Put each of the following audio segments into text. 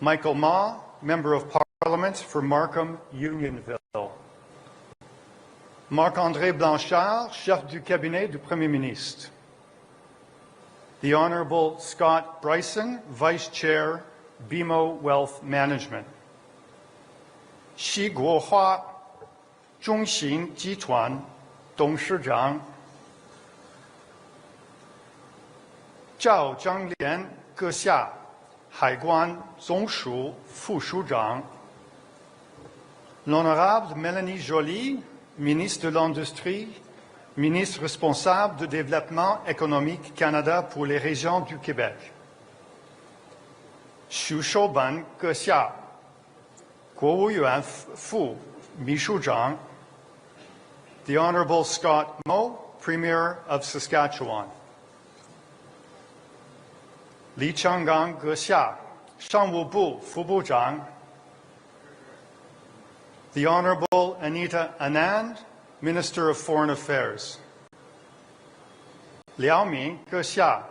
Michael Ma, Member of Parliament for Markham Unionville. Marc-André Blanchard, Chef du Cabinet du Premier Ministre. The Honourable Scott Bryson, Vice Chair, BMO Wealth Management. Xi Guohua, 中信集团董事长。赵章廉阁下，海关总署副署长。L'Honorable Mélanie Joly, Ministre de l'Industrie, Ministre responsable du Développement économique Canada pour les régions du Québec. Xu Shouban 阁下，国务院副秘书长。The Honourable Scott Moe, Premier of Saskatchewan. Li Changgang 阁下，商务部副部长。The Honourable Anita Anand, Minister of Foreign Affairs. Liao Min 阁下，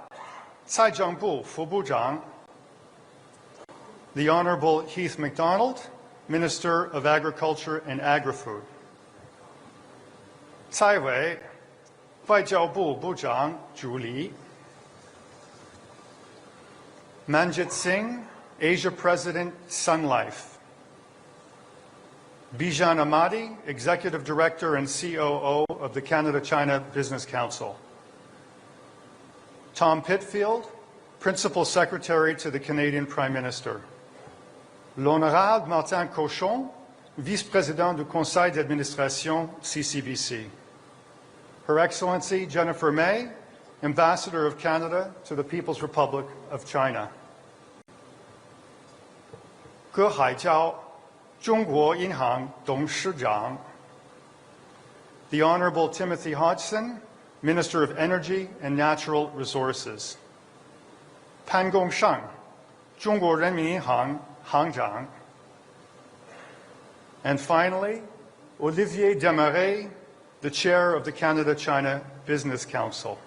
财政部副部长。The Honourable Heath MacDonald, Minister of Agriculture and Agri-Food. 蔡伟，外交部部长助理。Manjit Singh, Asia President, Sun Life. Bijan Ahmadi, Executive Director and COO of the Canada-China Business Council. Tom Pitfield, Principal Secretary to the Canadian Prime Minister. L'Honorable Martin Cochon, Vice-Président du Conseil d'Administration, CCBC. Her Excellency Jennifer May, Ambassador of Canada to the People's Republic of China. 葛海娇，中国银行董事长。The Honourable Timothy Hodgson, Minister of Energy and Natural Resources. 潘功胜，中国人民银行行长。And finally, Olivier Desmarais, the Chair of the Canada-China Business Council.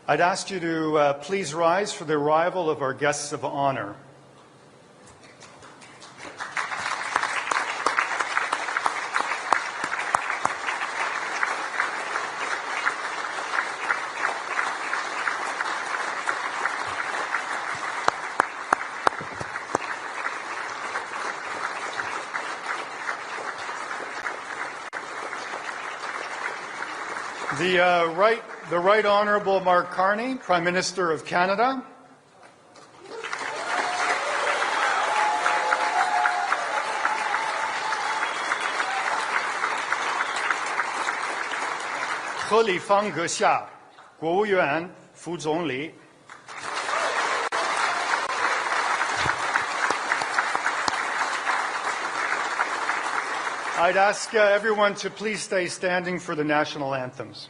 I'd ask you to please rise for the arrival of our guests of honor. The Right Honourable Mark Carney, Prime Minister of Canada. He Lifang 阁下，国务院副总理。I'd ask everyone to please stay standing for the national anthems.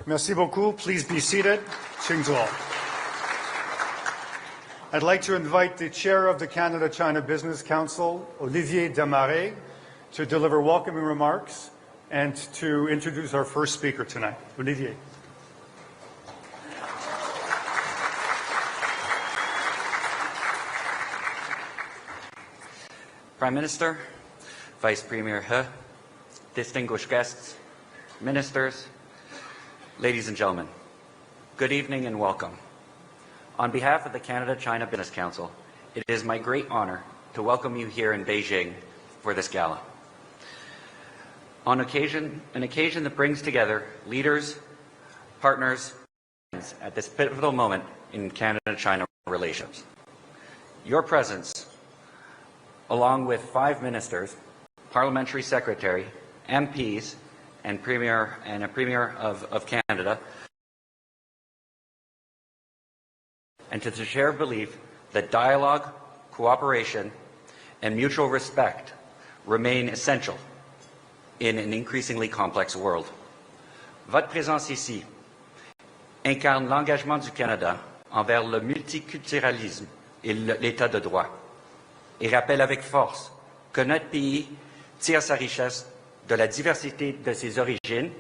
Merci beaucoup. Please be seated. 请坐. I'd like to invite the chair of the Canada-China Business Council, Olivier Desmarais, to deliver welcoming remarks and to introduce our first speaker tonight. Olivier. Prime Minister, Vice Premier He, distinguished guests, ministers, ladies and gentlemen, good evening and welcome. On behalf of the Canada-China Business Council, it is my great honor to welcome you here in Beijing for this gala. An occasion that brings together leaders, partners, and friends at this pivotal moment in Canada-China relations. Your presence, along with 5 ministers, parliamentary secretary, MPs, and a premier of Canada, and to the shared belief that dialogue, cooperation, and mutual respect remain essential in an increasingly complex world. Votre présence ici incarne l'engagement du Canada envers le multiculturalisme et l'état de droit, et rappelle avec force que notre pays tire sa richesse de la diversité de ses origines,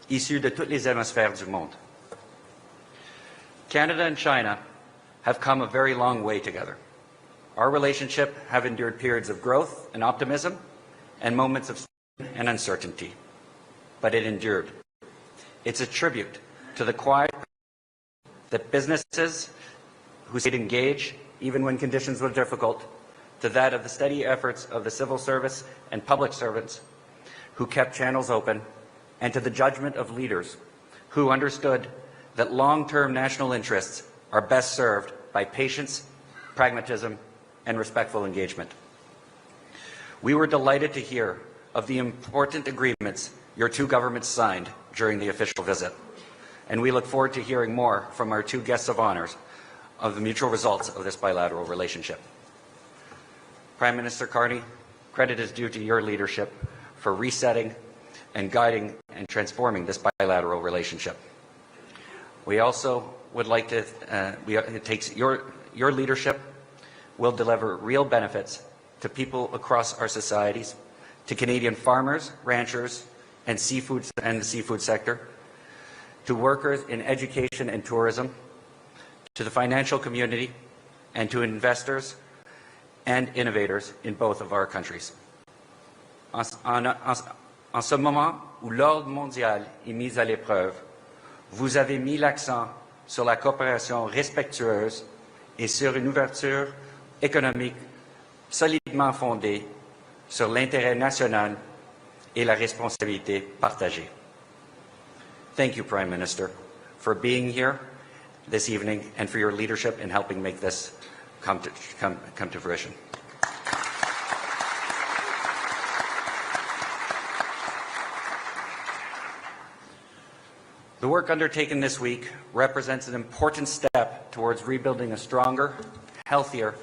issues de toutes les hémisphères du monde. Canada and China have come a very long way together. Our relationship have endured periods of growth and optimism and moments of strain and uncertainty, but it endured. It's a tribute to the quiet that businesses who stayed engaged even when conditions were difficult, to that of the steady efforts of the civil service and public servants who kept channels open, and to the judgment of leaders who understood that long-term national interests are best served by patience, pragmatism, and respectful engagement. We were delighted to hear of the important agreements your 2 governments signed during the official visit, and we look forward to hearing more from our 2 guests of honors of the mutual results of this bilateral relationship. Prime Minister Carney, credit is due to your leadership for resetting and guiding and transforming this bilateral relationship. We also would like to, it takes your leadership will deliver real benefits to people across our societies, to Canadian farmers, ranchers, and the seafood sector, to workers in education and tourism, to the financial community, and to investors and innovators in both of our countries. En ce moment où l'ordre mondial est mis à l'épreuve, vous avez mis l'accent sur la coopération respectueuse et sur une ouverture économique solidement fondée sur l'intérêt national et la responsabilité partagée. Thank you, Prime Minister, for being here this evening and for your leadership in helping make this come to fruition. The work undertaken this week represents an important step towards rebuilding a stronger, healthier,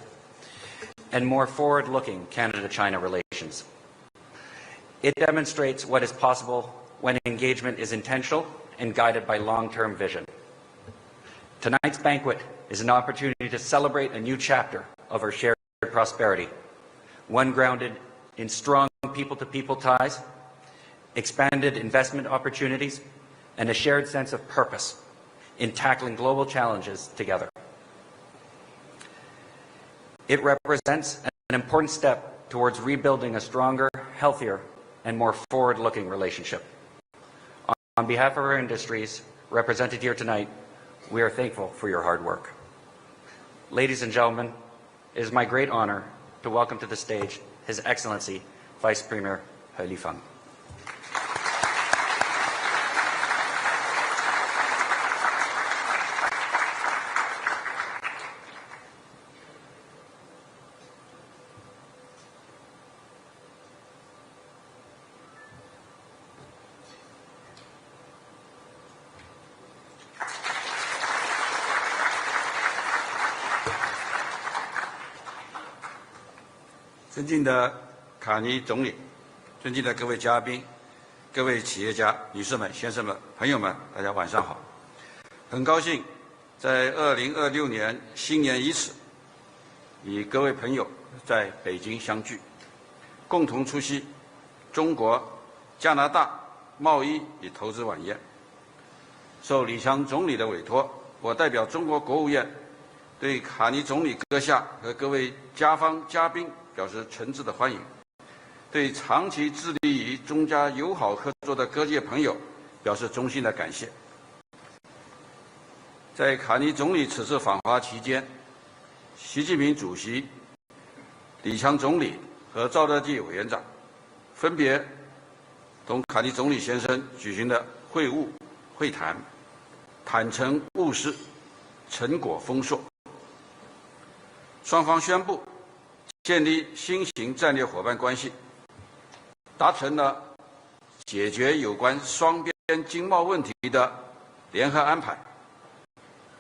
and more forward-looking Canada-China relations. It demonstrates what is possible when engagement is intentional and guided by long-term vision. Tonight's banquet is an opportunity to celebrate a new chapter of our shared prosperity, one grounded in strong people-to-people ties, expanded investment opportunities, and a shared sense of purpose in tackling global challenges together. It represents an important step towards rebuilding a stronger, healthier, and more forward-looking relationship. On behalf of our industries represented here tonight, we are thankful for your hard work. Ladies and gentlemen, it is my great honor to welcome to the stage His Excellency Vice Premier He Lifeng.尊敬的卡尼总理，尊敬的各位嘉宾，各位企业家、女士们、先生们、朋友们，大家晚上好！很高兴在2026年新年伊始，与各位朋友在北京相聚，共同出席中国加拿大贸易与投资晚宴。受李强总理的委托，我代表中国国务院对卡尼总理阁下和各位家方嘉宾表示诚挚的欢迎，对长期致力于中加友好合作的各界朋友表示衷心的感谢。在卡尼总理此次访华期间，习近平主席、李强总理和赵乐际委员长分别同卡尼总理先生举行了会晤、会谈，坦诚务实，成果丰硕。双方宣布建立新型战略伙伴关系，达成了解决有关双边经贸问题的联合安排，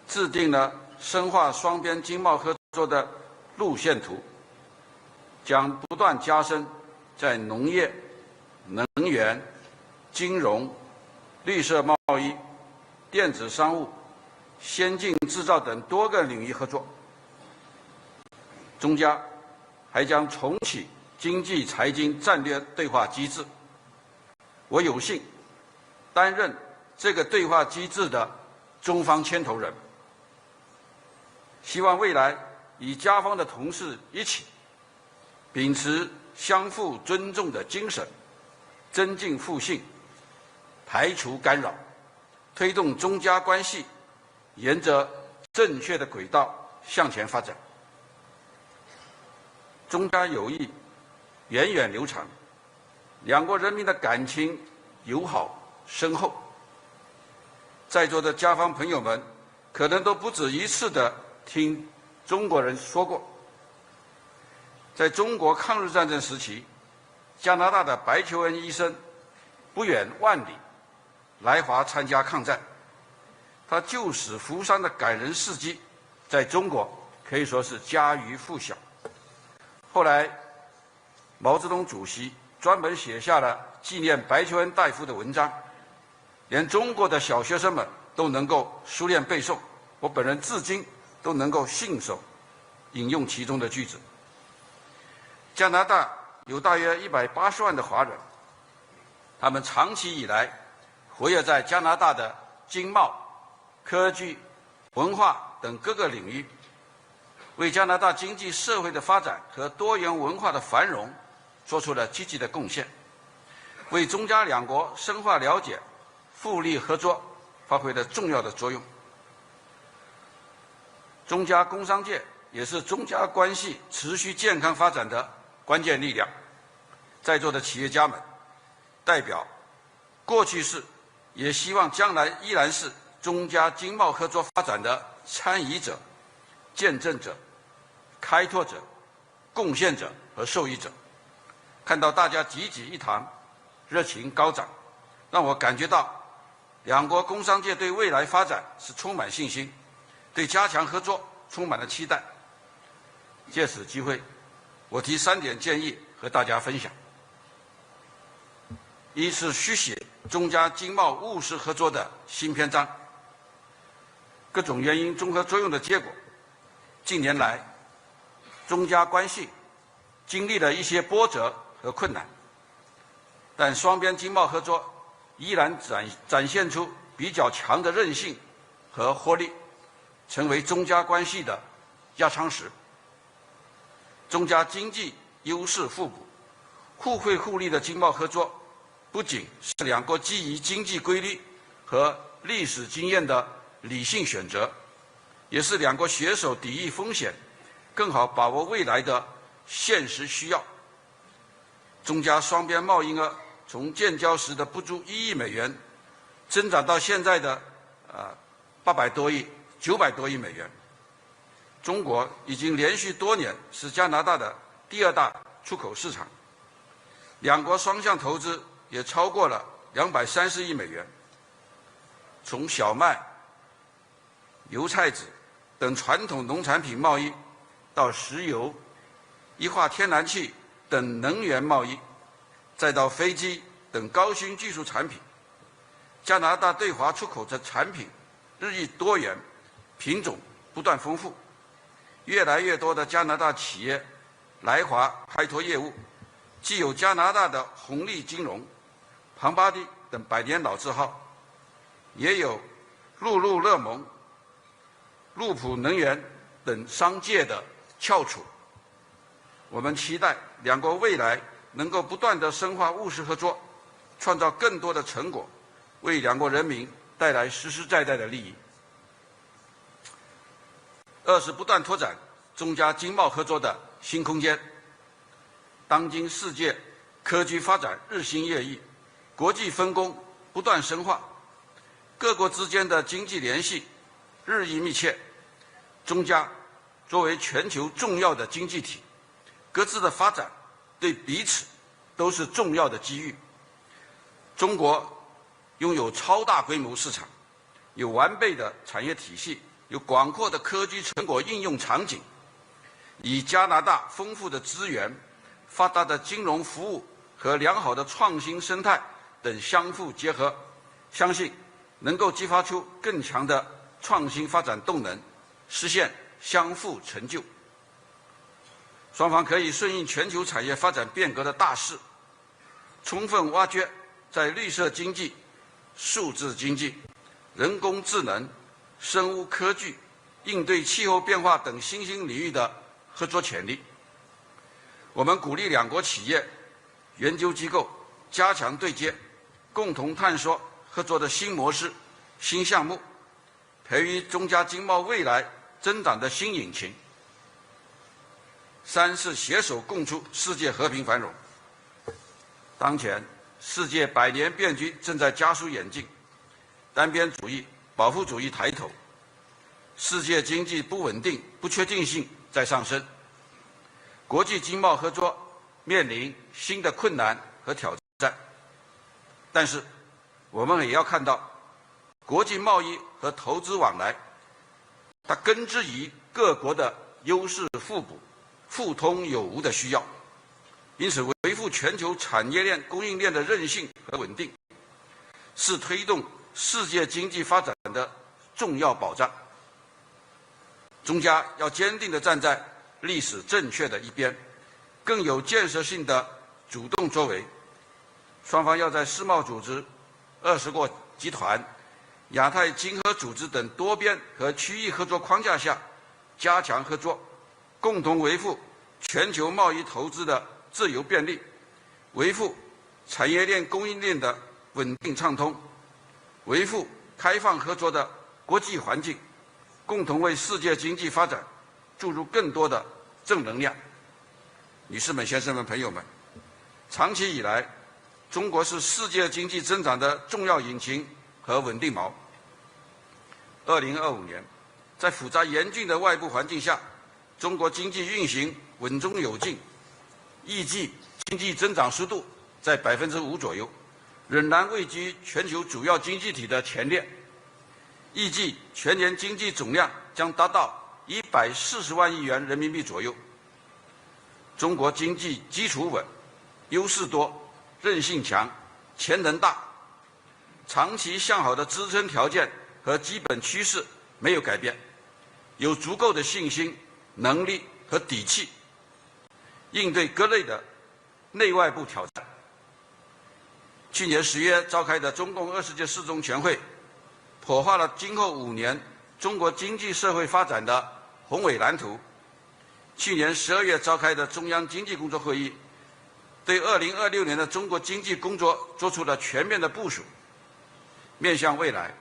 制定了深化双边经贸合作的路线图，将不断加深在农业、能源、金融、绿色贸易、电子商务、先进制造等多个领域合作。中加还将重启经济财经战略对话机制，我有幸担任这个对话机制的中方牵头人，希望未来与加方的同事一起，秉持相互尊重的精神，增进互信，排除干扰，推动中加关系沿着正确的轨道向前发展。中加友谊源远流长，两国人民的感情友好深厚。在座的加方朋友们可能都不止一次地听中国人说过，在中国抗日战争时期，加拿大的白求恩医生不远万里来华参加抗战，他救死扶伤的感人事迹在中国可以说是家喻户晓。后来，毛泽东主席专门写下了纪念白求恩大夫的文章，连中国的小学生们都能够熟练背诵，我本人至今都能够信手引用其中的句子。加拿大有大约180万的华人，他们长期以来活跃在加拿大的经贸、科技、文化等各个领域，为加拿大经济社会的发展和多元文化的繁荣做出了积极的贡献，为中加两国深化了解、互利合作发挥了重要的作用。中加工商界也是中加关系持续健康发展的关键力量。在座的企业家们，代表过去是，也希望将来依然是中加经贸合作发展的参与者、见证者、开拓者、贡献者和受益者。看到大家济济一堂，热情高涨，让我感觉到两国工商界对未来发展是充满信心，对加强合作充满了期待。借此机会，我提3点建议和大家分享。一是续写中加经贸务实合作的新篇章。各种原因综合作用的结果，近年来中加关系经历了一些波折和困难，但双边经贸合作依然展现出比较强的韧性和活力，成为中加关系的压舱石。中加经济优势互补、互惠互利的经贸合作，不仅是两国基于经济规律和历史经验的理性选择，也是两国携手抵御风险、更好把握未来的现实需要。中加双边贸易额从建交时的不足1亿美元，增长到现在的800多亿、900多亿美元。中国已经连续多年是加拿大的第2大出口市场，两国双向投资也超过了230亿美元。从小麦、油菜籽等传统农产品贸易，到石油、液化天然气等能源贸易，再到飞机、等高新技术产品，加拿大对华出口的产品日益多元，品种不断丰富，越来越多的加拿大企业来华开拓业务，既有加拿大的红利金融、庞巴迪等百年老字号，也有露露乐蒙、路普能源等商界的翘楚。我们期待两国未来能够不断地深化务实合作，创造更多的成果，为两国人民带来实实在在的利益。二是不断拓展中加经贸合作的新空间。当今世界科技发展日新月异，国际分工不断深化，各国之间的经济联系日益密切。中加作为全球重要的经济体，各自的发展对彼此都是重要的机遇。中国拥有超大规模市场，有完备的产业体系，有广阔的科技成果应用场景，以加拿大丰富的资源、发达的金融服务和良好的创新生态等相互结合，相信能够激发出更强的创新发展动能，实现相互成就。双方可以顺应全球产业发展变革的大势，充分挖掘在绿色经济、数字经济、人工智能、生物科技、应对气候变化等新兴领域的合作潜力。我们鼓励两国企业、研究机构加强对接，共同探索合作的新模式、新项目，培育中加经贸未来增长的新引擎。三是携手共筑世界和平繁荣。当前世界百年变局正在加速演进，单边主义、保护主义抬头，世界经济不稳定、不确定性在上升，国际经贸合作面临新的困难和挑战。但是，我们也要看到，国际贸易和投资往来，它根植于各国的优势互补、互通有无的需要，因此维护全球产业链、供应链的韧性和稳定，是推动世界经济发展的重要保障。中加要坚定地站在历史正确的一边，更有建设性的主动作为。双方要在世贸组织、20国集团、亚太经合组织等多边和区域合作框架下加强合作，共同维护全球贸易投资的自由便利，维护产业链供应链的稳定畅通，维护开放合作的国际环境，共同为世界经济发展注入更多的正能量。女士们、先生们、朋友们，长期以来，中国是世界经济增长的重要引擎和稳定锚。2025年，在复杂严峻的外部环境下，中国经济运行稳中有进，预计经济增长速度在5%左右，仍然位居全球主要经济体的前列。预计全年经济总量将达到140万亿元人民币左右。中国经济基础稳，优势多，韧性强，潜能大，长期向好的支撑条件和基本趋势没有改变，有足够的信心、能力和底气应对各类的内外部挑战。去年10月召开的中共20届四中全会，剖画了今后5年中国经济社会发展的宏伟蓝图。去年12月召开的中央经济工作会议，对2026年的中国经济工作作出了全面的部署。面向未来，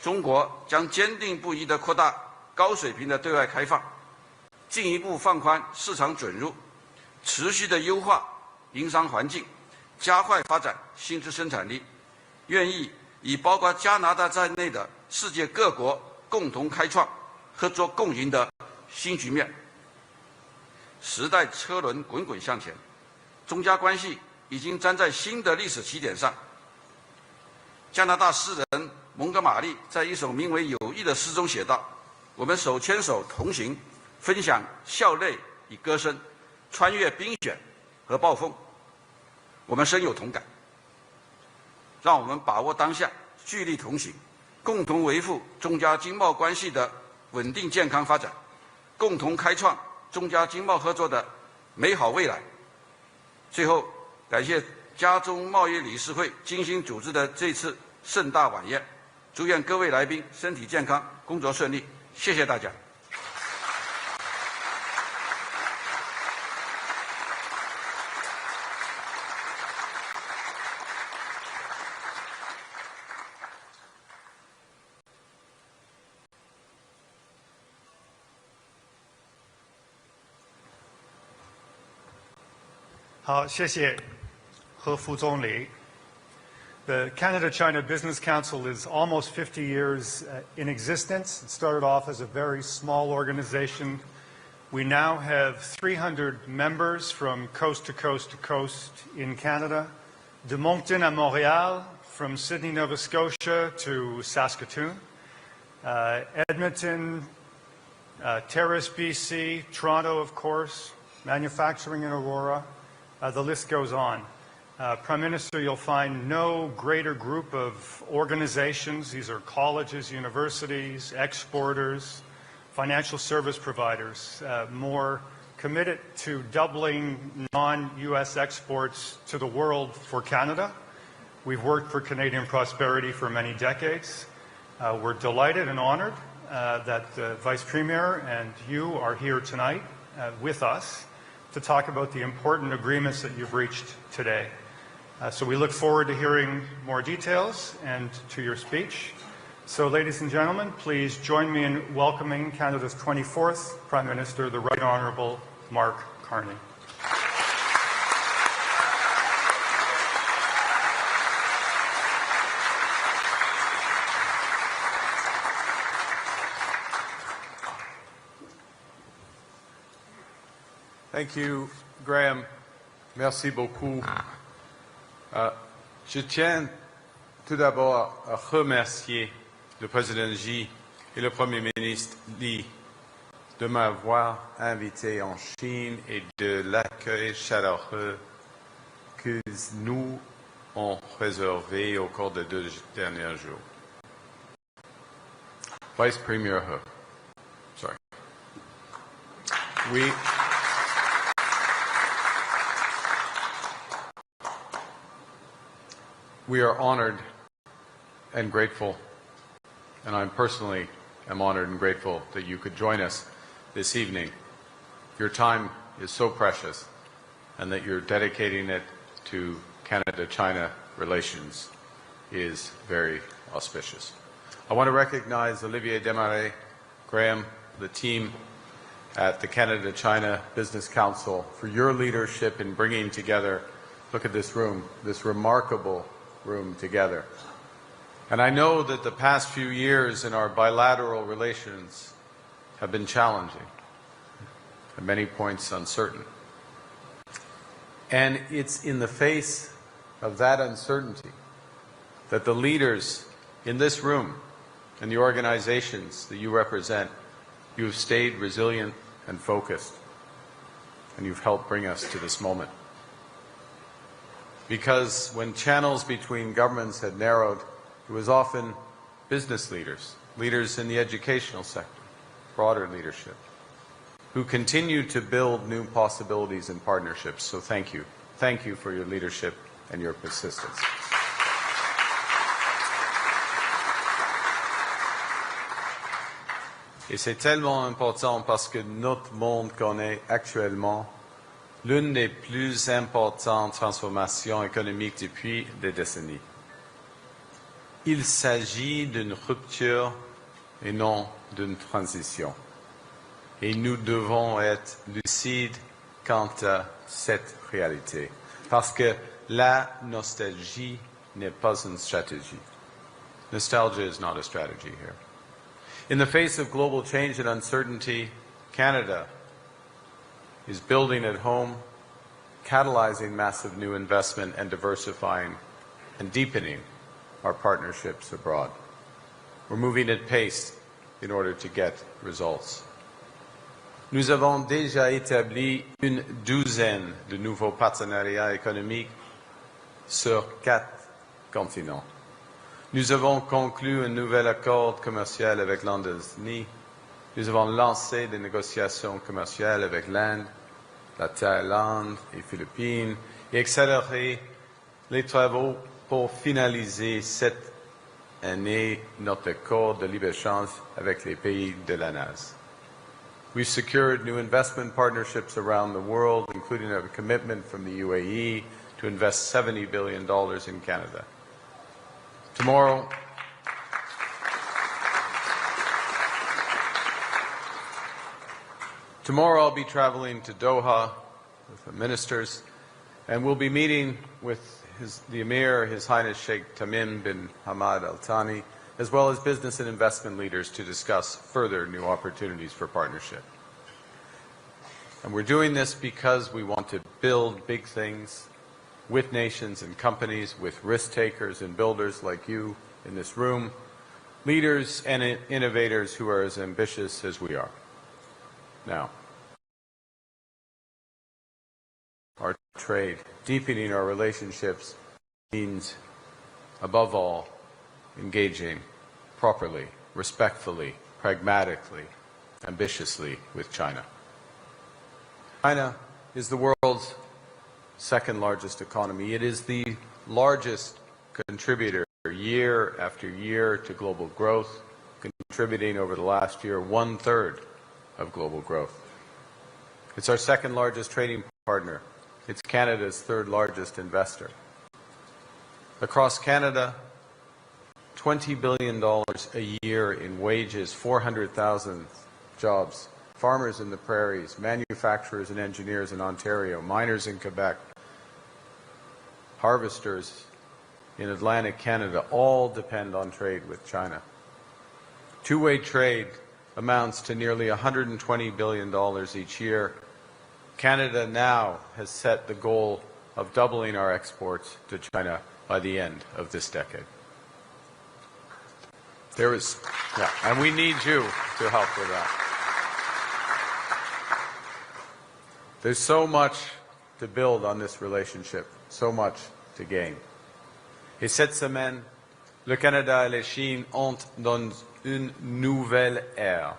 中国将坚定不移地扩大高水平的对外开放，进一步放宽市场准入，持续地优化营商环境，加快发展新质生产力，愿意以包括加拿大在内的世界各国共同开创合作共赢的新局面。时代车轮滚滚向前，中加关系已经站在新的历史起点上。加拿大诗人蒙哥马利在一首名为《友谊》的诗中写道：“我们手牵手同行，分享笑泪与歌声，穿越冰雪和暴风。”我们深有同感。让我们把握当下，聚力同行，共同维护中加经贸关系的稳定健康发展，共同开创中加经贸合作的美好未来。最后，感谢加中贸易理事会精心组织的这次盛大晚宴，祝愿各位来宾身体健康，工作顺利。谢谢大家。好，谢谢何副总理。The Canada-China Business Council is almost 50 years in existence. It started off as a very small organization. We now have 300 members from coast to coast to coast in Canada, de Moncton à Montréal, from Sydney, Nova Scotia to Saskatoon, Edmonton, Terrace, BC, Toronto, of course, manufacturing in Aurora. The list goes on. Prime Minister, you'll find no greater group of organizations. These are colleges, universities, exporters, financial service providers, more committed to doubling non-U.S. exports to the world for Canada. We've worked for Canadian prosperity for many decades. We're delighted and honored that the Vice Premier and you are here tonight with us to talk about the important agreements that you've reached today. So we look forward to hearing more details and to your speech. So ladies and gentlemen, please join me in welcoming Canada's 24th Prime Minister, the Right Honourable Mark Carney. Thank you, Graham. Merci beaucoup. Je tiens tout d'abord à remercier le président Xi et le Premier ministre Li de m'avoir invité en Chine et de l'accueil chaleureux que nous ont réservé au cours des 2 derniers jours. Vice Premier He. Sorry. We are honored and grateful, and I personally am honored and grateful that you could join us this evening. Your time is so precious, and that you're dedicating it to Canada-China relations is very auspicious. I want to recognize Olivier Desmarais, Graham, the team at the Canada-China Business Council for your leadership in bringing together, look at this room, this remarkable room together. And I know that the past few years in our bilateral relations have been challenging, at many points uncertain. And it's in the face of that uncertainty that the leaders in this room and the organizations that you represent, you have stayed resilient and focused, and you've helped bring us to this moment. Because when channels between governments had narrowed, it was often business leaders, leaders in the educational sector, broader leadership, who continued to build new possibilities and partnerships. So thank you. Thank you for your leadership and your persistence. Et c'est tellement important parce que notre monde connaît actuellement l'une des plus importantes transformations économiques depuis des décennies. Il s'agit d'une rupture et non d'une transition. Et nous devons être lucides quant à cette réalité, parce que la nostalgie n'est pas une stratégie. Nostalgia is not a strategy here. In the face of global change and uncertainty, Canada is building at home, catalyzing massive new investment and diversifying and deepening our partnerships abroad. We're moving at pace in order to get results. Nous avons déjà établi une douzaine de nouveaux partenariats économiques sur 4 continent. Nous avons conclu un nouvel accord commercial avec l'Indonésie. Nous avons lancé des négociations commerciales avec l'Inde, la Thaïlande et les Philippines et accéléré les travaux pour finaliser cette année notre accord de libre-échange avec les pays de la NAS. We've secured new investment partnerships around the world, including a commitment from the UAE to invest $70 billion in Canada. Tomorrow I'll be traveling to Doha with the ministers, and we'll be meeting with the Emir, His Highness Sheikh Tamim bin Hamad Al Thani, as well as business and investment leaders to discuss further new opportunities for partnership. And we're doing this because we want to build big things with nations and companies, with risk takers and builders like you in this room, leaders and innovators who are as ambitious as we are. Now, our trade, deepening our relationships, means, above all, engaging properly, respectfully, pragmatically, ambitiously with China. China is the world's second largest economy. It is the largest contributor year after year to global growth, contributing over the last year 1/3 of global growth. It's our second largest trading partner. It's Canada's third largest investor. Across Canada, $20 billion a year in wages, 400,000 jobs, farmers in the prairies, manufacturers and engineers in Ontario, miners in Quebec, harvesters in Atlantic Canada, all depend on trade with China. Two-way trade amounts to nearly $120 billion each year. Canada now has set the goal of doubling our exports to China by the end of this decade. And we need you to help with that. There's so much to build on this relationship, so much to gain. Et cette semaine, le Canada et la Chine entrent dans une nouvelle ère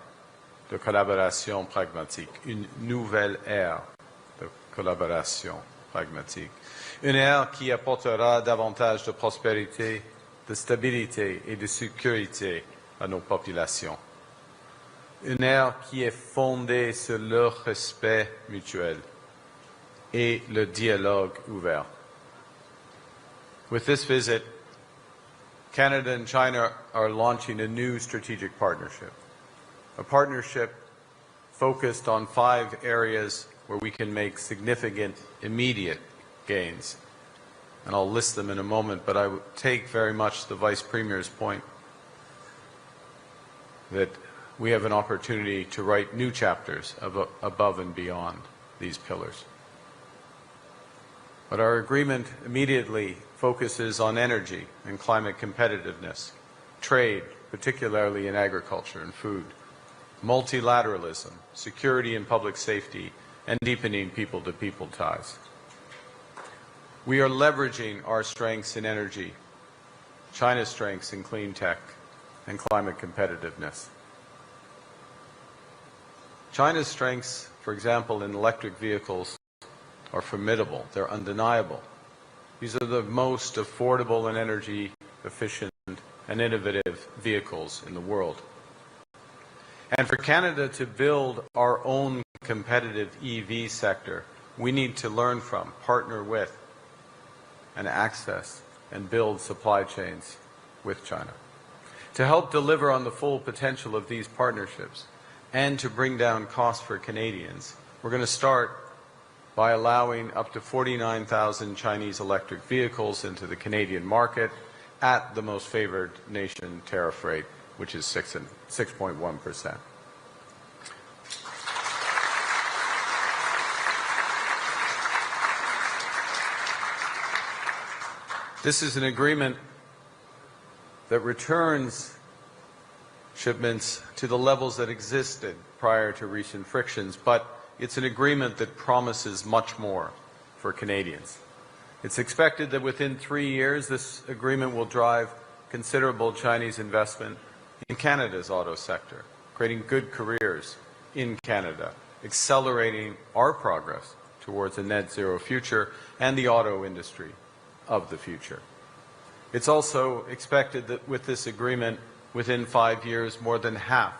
de collaboration pragmatique. Une nouvelle ère de collaboration pragmatique. Une ère qui apportera davantage de prospérité, de stabilité et de sécurité à nos populations. Une ère qui est fondée sur le respect mutuel et le dialogue ouvert. With this visit, Canada and China are launching a new strategic partnership, a partnership focused on 5 areas where we can make significant, immediate gains. And I'll list them in a moment, but I would take very much the Vice Premier's point that we have an opportunity to write new chapters above and beyond these pillars. But our agreement immediately focuses on energy and climate competitiveness, trade, particularly in agriculture and food, multilateralism, security and public safety, and deepening people-to-people ties. We are leveraging our strengths in energy, China's strengths in clean tech, and climate competitiveness. China's strengths, for example, in electric vehicles, are formidable. They're undeniable. These are the most affordable and energy efficient and innovative vehicles in the world. And for Canada to build our own competitive EV sector, we need to learn from, partner with, and access and build supply chains with China. To help deliver on the full potential of these partnerships and to bring down costs for Canadians, we're going to start by allowing up to 49,000 Chinese electric vehicles into the Canadian market at the most favored nation tariff rate, which is 6.1%. This is an agreement that returns shipments to the levels that existed prior to recent frictions, but it's an agreement that promises much more for Canadians. It's expected that within 3 years, this agreement will drive considerable Chinese investment in Canada's auto sector, creating good careers in Canada, accelerating our progress towards a net zero future and the auto industry of the future. It's also expected that with this agreement, within 5 years, more than half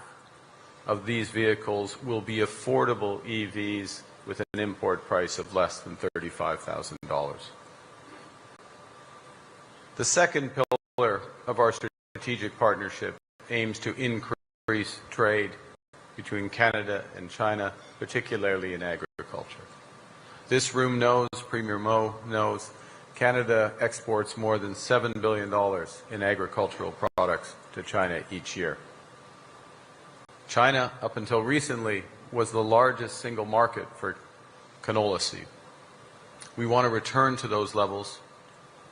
of these vehicles will be affordable EVs with an import price of less than $35,000. The second pillar of our strategic partnership aims to increase trade between Canada and China, particularly in agriculture. This room knows, Premier Mo knows, Canada exports more than $7 billion in agricultural products to China each year. China, up until recently, was the largest single market for canola seed. We want to return to those levels,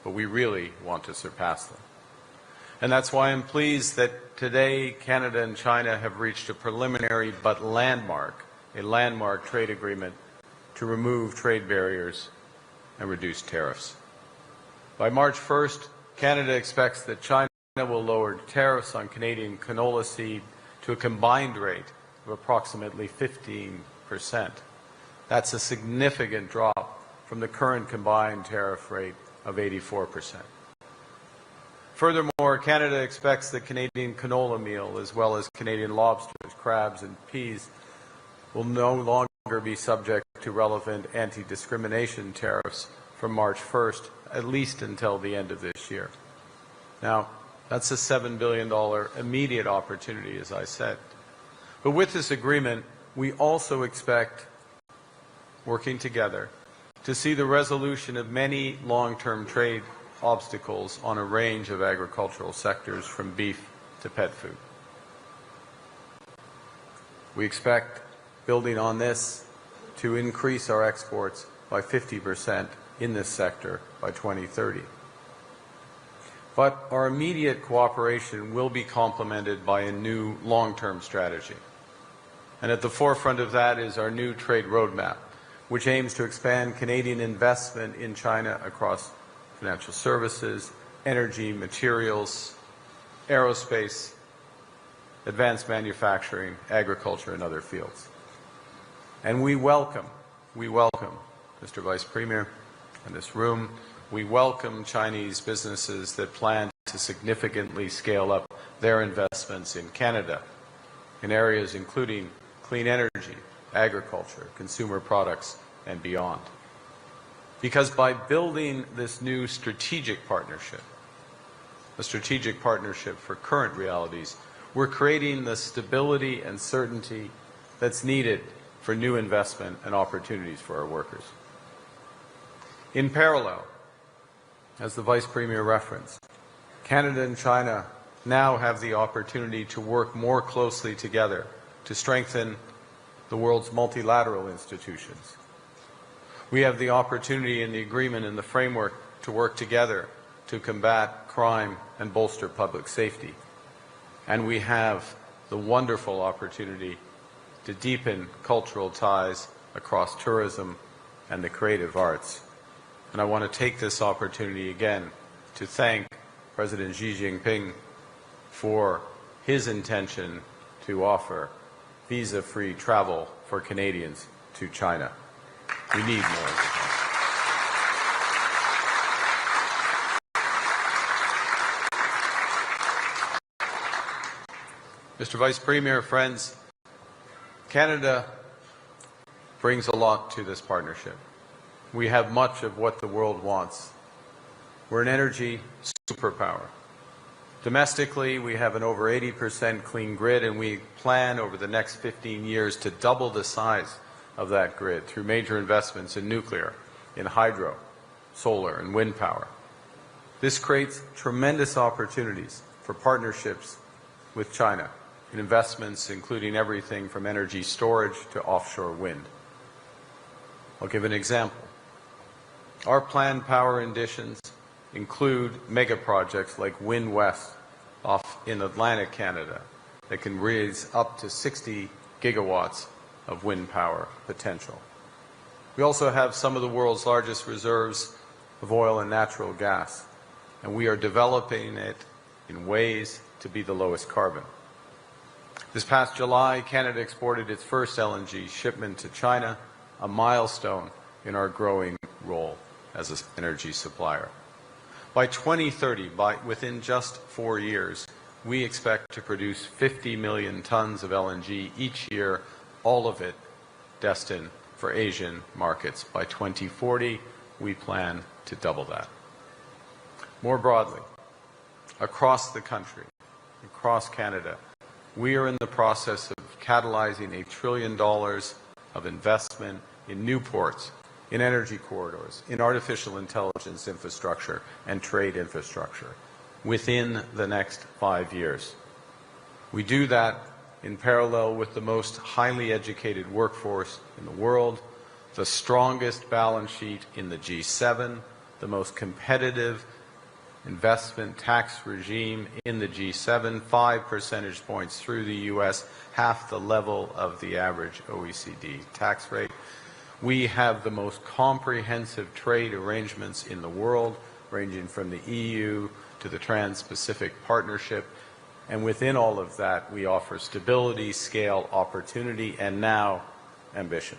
but we really want to surpass them. And that's why I'm pleased that today Canada and China have reached a preliminary but landmark trade agreement to remove trade barriers and reduce tariffs. By March 1st, Canada expects that China will lower tariffs on Canadian canola seed to a combined rate of approximately 15%. That's a significant drop from the current combined tariff rate of 84%. Furthermore, Canada expects that Canadian canola meal, as well as Canadian lobsters, crabs, and peas, will no longer be subject to relevant anti-discrimination tariffs from March 1st, at least until the end of this year. Now, that's a $7 billion immediate opportunity, as I said. But with this agreement, we also expect, working together, to see the resolution of many long-term trade obstacles on a range of agricultural sectors, from beef to pet food. We expect, building on this, to increase our exports by 50% in this sector by 2030. But our immediate cooperation will be complemented by a new long-term strategy. And at the forefront of that is our new trade roadmap, which aims to expand Canadian investment in China across financial services, energy, materials, aerospace, advanced manufacturing, agriculture, and other fields. And we welcome, Mr. Vice Premier, in this room, we welcome Chinese businesses that plan to significantly scale up their investments in Canada in areas including clean energy, agriculture, consumer products, and beyond. Because by building this new strategic partnership, a strategic partnership for current realities, we're creating the stability and certainty that's needed for new investment and opportunities for our workers. In parallel, as the Vice Premier referenced, Canada and China now have the opportunity to work more closely together to strengthen the world's multilateral institutions. We have the opportunity in the agreement and the framework to work together to combat crime and bolster public safety. And we have the wonderful opportunity to deepen cultural ties across tourism and the creative arts. And I want to take this opportunity again to thank President Xi Jinping for his intention to offer visa-free travel for Canadians to China. We need more. Mr. Vice Premier, friends, Canada brings a lot to this partnership. We have much of what the world wants. We're an energy superpower. Domestically, we have an over 80% clean grid, and we plan over the next 15 years to double the size of that grid through major investments in nuclear, in hydro, solar, and wind power. This creates tremendous opportunities for partnerships with China in investments including everything from energy storage to offshore wind. I'll give an example. Our planned power additions include mega projects like Wind West off in Atlantic Canada that can raise up to 60 gigawatts of wind power potential. We also have some of the world's largest reserves of oil and natural gas, and we are developing it in ways to be the lowest carbon. This past July, Canada exported its first LNG shipment to China, a milestone in our growing role as an energy supplier. By 2030, within just 4 years, we expect to produce 50 million tons of LNG each year, all of it destined for Asian markets. By 2040, we plan to double that. More broadly, across the country, across Canada, we are in the process of catalyzing $1 trillion of investment in new ports, in energy corridors, in artificial intelligence infrastructure and trade infrastructure within the next 5 years. We do that in parallel with the most highly educated workforce in the world, the strongest balance sheet in the G7, the most competitive investment tax regime in the G7, 5 percentage points through the US, half the level of the average OECD tax rate. We have the most comprehensive trade arrangements in the world, ranging from the EU to the Trans-Pacific Partnership. And within all of that, we offer stability, scale, opportunity, and now ambition.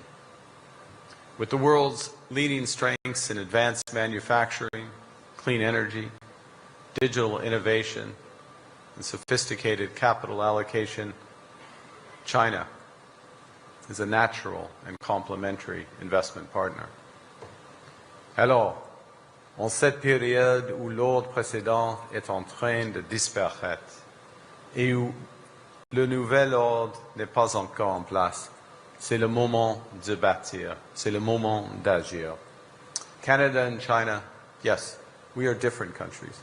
With the world's leading strengths in advanced manufacturing, clean energy, digital innovation, and sophisticated capital allocation, China is a natural and complementary investment partner. Alors, en cette période où l'ordre précédent est en train de disparaître et où le nouvel ordre n'est pas encore en place, c'est le moment de bâtir, c'est le moment d'agir. Canada and China, yes, we are different countries.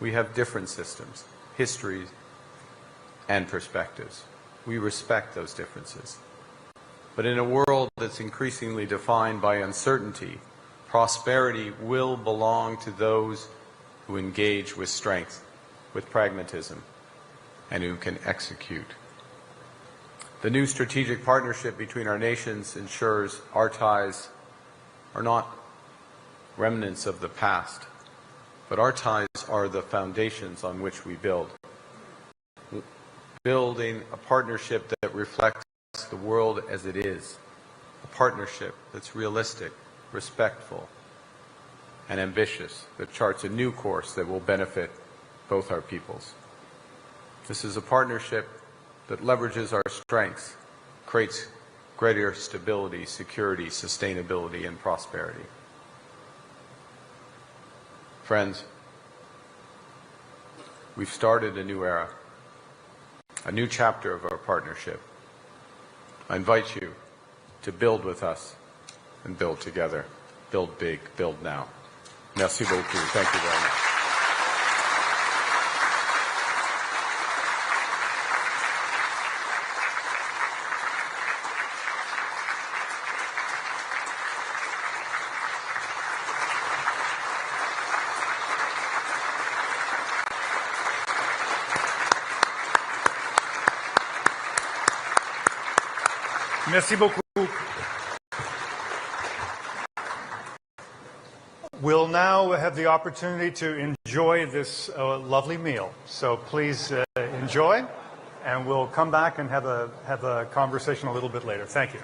We have different systems, histories, and perspectives. We respect those differences. But in a world that's increasingly defined by uncertainty, prosperity will belong to those who engage with strength, with pragmatism, and who can execute. The new strategic partnership between our nations ensures our ties are not remnants of the past, but our ties are the foundations on which we build. Building a partnership that reflects the world as it is, a partnership that's realistic, respectful, and ambitious, that charts a new course that will benefit both our peoples. This is a partnership that leverages our strengths, creates greater stability, security, sustainability, and prosperity. Friends, we've started a new era, a new chapter of our partnership. I invite you to build with us and build together. Build big, build now. Merci beaucoup. Thank you very much. Merci beaucoup. We'll now have the opportunity to enjoy this lovely meal. So please enjoy, and we'll come back and have a conversation a little bit later. Thank you.